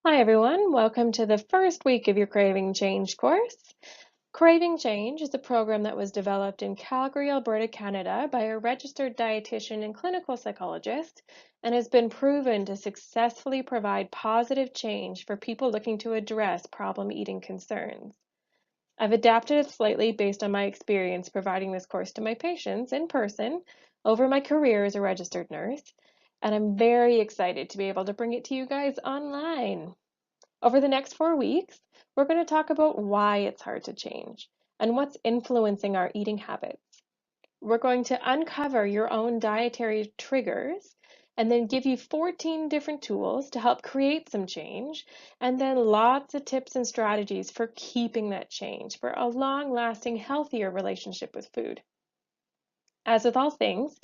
Hi everyone, welcome to the first week of your Craving Change course. Craving Change is a program that was developed in Calgary, Alberta, Canada by a registered dietitian and clinical psychologist and has been proven to successfully provide positive change for people looking to address problem eating concerns. I've adapted it slightly based on my experience providing this course to my patients in person over my career as a registered nurse, and I'm very excited to be able to bring it to you guys online. Over the next 4 weeks, we're going to talk about why it's hard to change and what's influencing our eating habits. We're going to uncover your own dietary triggers and then give you 14 different tools to help create some change, and then lots of tips and strategies for keeping that change for a long-lasting, healthier relationship with food. As with all things,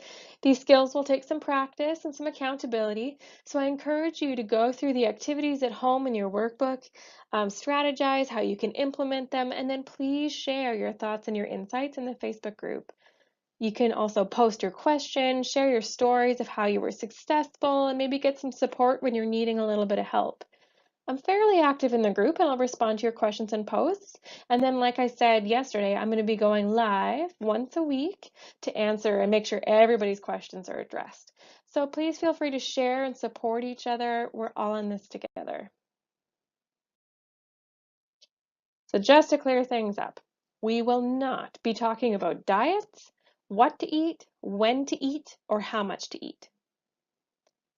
these skills will take some practice and some accountability, so I encourage you to go through the activities at home in your workbook, strategize how you can implement them, and then please share your thoughts and your insights in the Facebook group. You can also post your questions, share your stories of how you were successful, and maybe get some support when you're needing a little bit of help. I'm fairly active in the group and I'll respond to your questions and posts. And then, like I said yesterday, I'm going to be going live once a week to answer and make sure everybody's questions are addressed. So please feel free to share and support each other. We're all in this together. So just to clear things up, we will not be talking about diets, what to eat, when to eat, or how much to eat.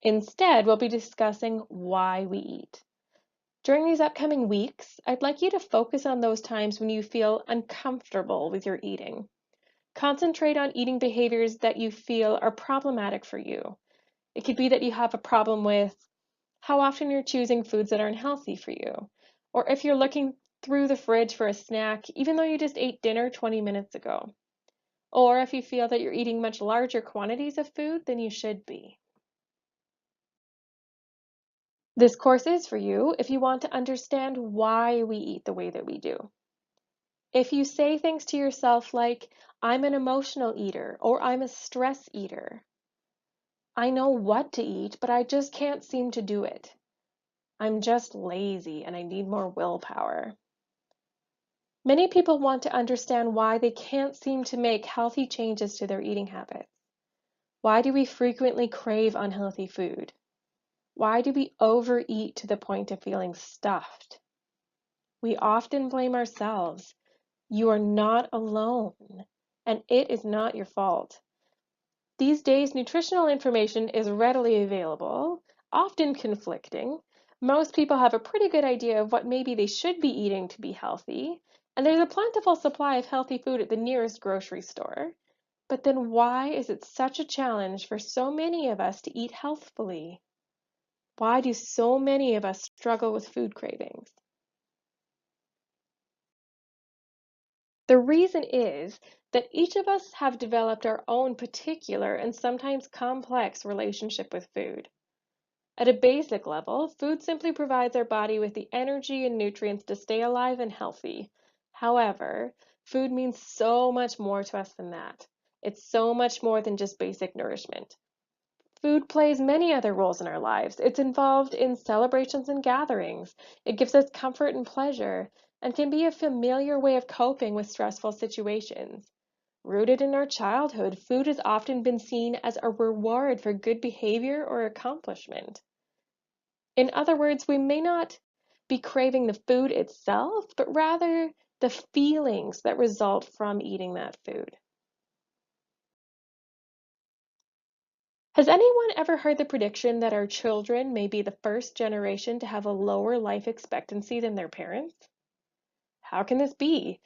Instead, we'll be discussing why we eat. During these upcoming weeks, I'd like you to focus on those times when you feel uncomfortable with your eating. Concentrate on eating behaviors that you feel are problematic for you. It could be that you have a problem with how often you're choosing foods that aren't healthy for you, or if you're looking through the fridge for a snack even though you just ate dinner 20 minutes ago, or if you feel that you're eating much larger quantities of food than you should be. This course is for you if you want to understand why we eat the way that we do. If you say things to yourself like, I'm an emotional eater or I'm a stress eater, I know what to eat, but I just can't seem to do it. I'm just lazy and I need more willpower. Many people want to understand why they can't seem to make healthy changes to their eating habits. Why do we frequently crave unhealthy food? Why do we overeat to the point of feeling stuffed? We often blame ourselves. You are not alone, and it is not your fault. These days, nutritional information is readily available, often conflicting. Most people have a pretty good idea of what maybe they should be eating to be healthy, and there's a plentiful supply of healthy food at the nearest grocery store. But then why is it such a challenge for so many of us to eat healthfully? Why do so many of us struggle with food cravings? The reason is that each of us have developed our own particular and sometimes complex relationship with food. At a basic level, food simply provides our body with the energy and nutrients to stay alive and healthy. However, food means so much more to us than that. It's so much more than just basic nourishment. Food plays many other roles in our lives. It's involved in celebrations and gatherings. It gives us comfort and pleasure, and can be a familiar way of coping with stressful situations. Rooted in our childhood, food has often been seen as a reward for good behavior or accomplishment. In other words, we may not be craving the food itself, but rather the feelings that result from eating that food. Has anyone ever heard the prediction that our children may be the first generation to have a lower life expectancy than their parents? How can this be?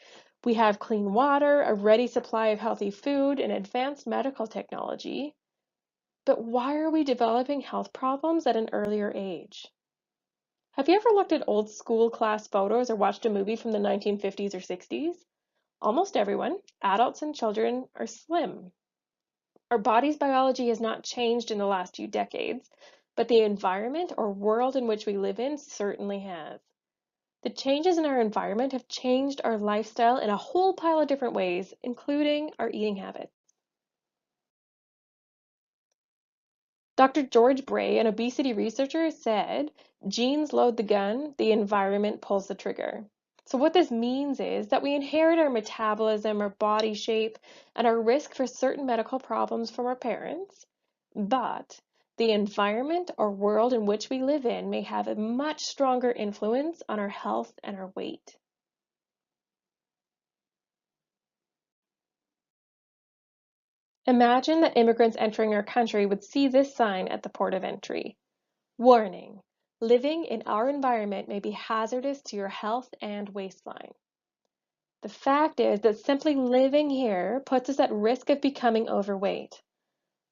We have clean water, a ready supply of healthy food, and advanced medical technology. But why are we developing health problems at an earlier age? Have you ever looked at old school class photos or watched a movie from the 1950s or 60s? Almost everyone, adults and children, are slim. Our body's biology has not changed in the last few decades, but the environment or world in which we live in certainly has. The changes in our environment have changed our lifestyle in a whole pile of different ways, including our eating habits. Dr. George Bray, an obesity researcher, said, genes load the gun, the environment pulls the trigger. So what this means is that we inherit our metabolism, our body shape, and our risk for certain medical problems from our parents, but the environment or world in which we live in may have a much stronger influence on our health and our weight. Imagine that immigrants entering our country would see this sign at the port of entry. Warning: living in our environment may be hazardous to your health and waistline. The fact is that simply living here puts us at risk of becoming overweight.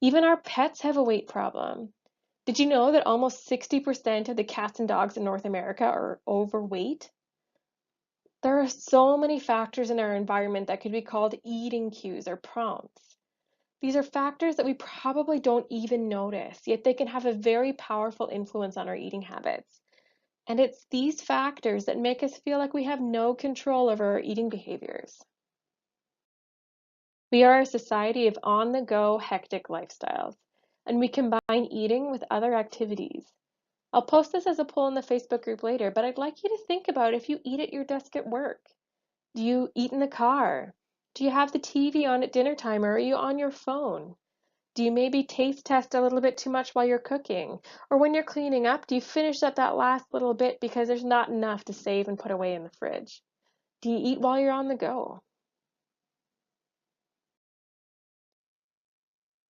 Even our pets have a weight problem. Did you know that almost 60% of the cats and dogs in North America are overweight? There are so many factors in our environment that could be called eating cues or prompts. These are factors that we probably don't even notice, yet they can have a very powerful influence on our eating habits. And it's these factors that make us feel like we have no control over our eating behaviors. We are a society of on-the-go, hectic lifestyles, and we combine eating with other activities. I'll post this as a poll in the Facebook group later, but I'd like you to think about if you eat at your desk at work. Do you eat in the car? Do you have the TV on at dinner time, or are you on your phone? Do you maybe taste test a little bit too much while you're cooking? Or when you're cleaning up, do you finish up that last little bit because there's not enough to save and put away in the fridge? Do you eat while you're on the go?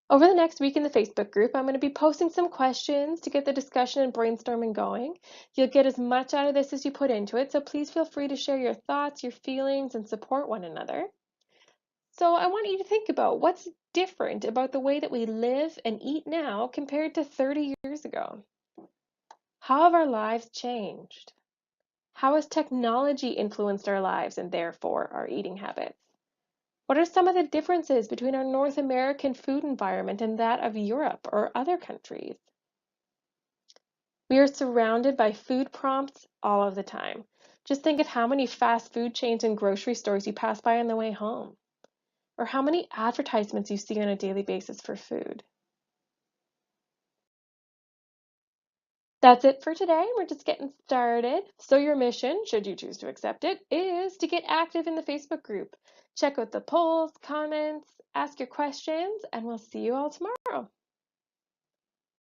Over the next week in the Facebook group, I'm going to be posting some questions to get the discussion and brainstorming going. You'll get as much out of this as you put into it, so please feel free to share your thoughts, your feelings, and support one another. So I want you to think about what's different about the way that we live and eat now compared to 30 years ago. How have our lives changed? How has technology influenced our lives and therefore our eating habits? What are some of the differences between our North American food environment and that of Europe or other countries? We are surrounded by food prompts all of the time. Just think of how many fast food chains and grocery stores you pass by on the way home, or how many advertisements you see on a daily basis for food. That's it for today. We're just getting started. So your mission, should you choose to accept it, is to get active in the Facebook group. Check out the polls, comments, ask your questions, and we'll see you all tomorrow.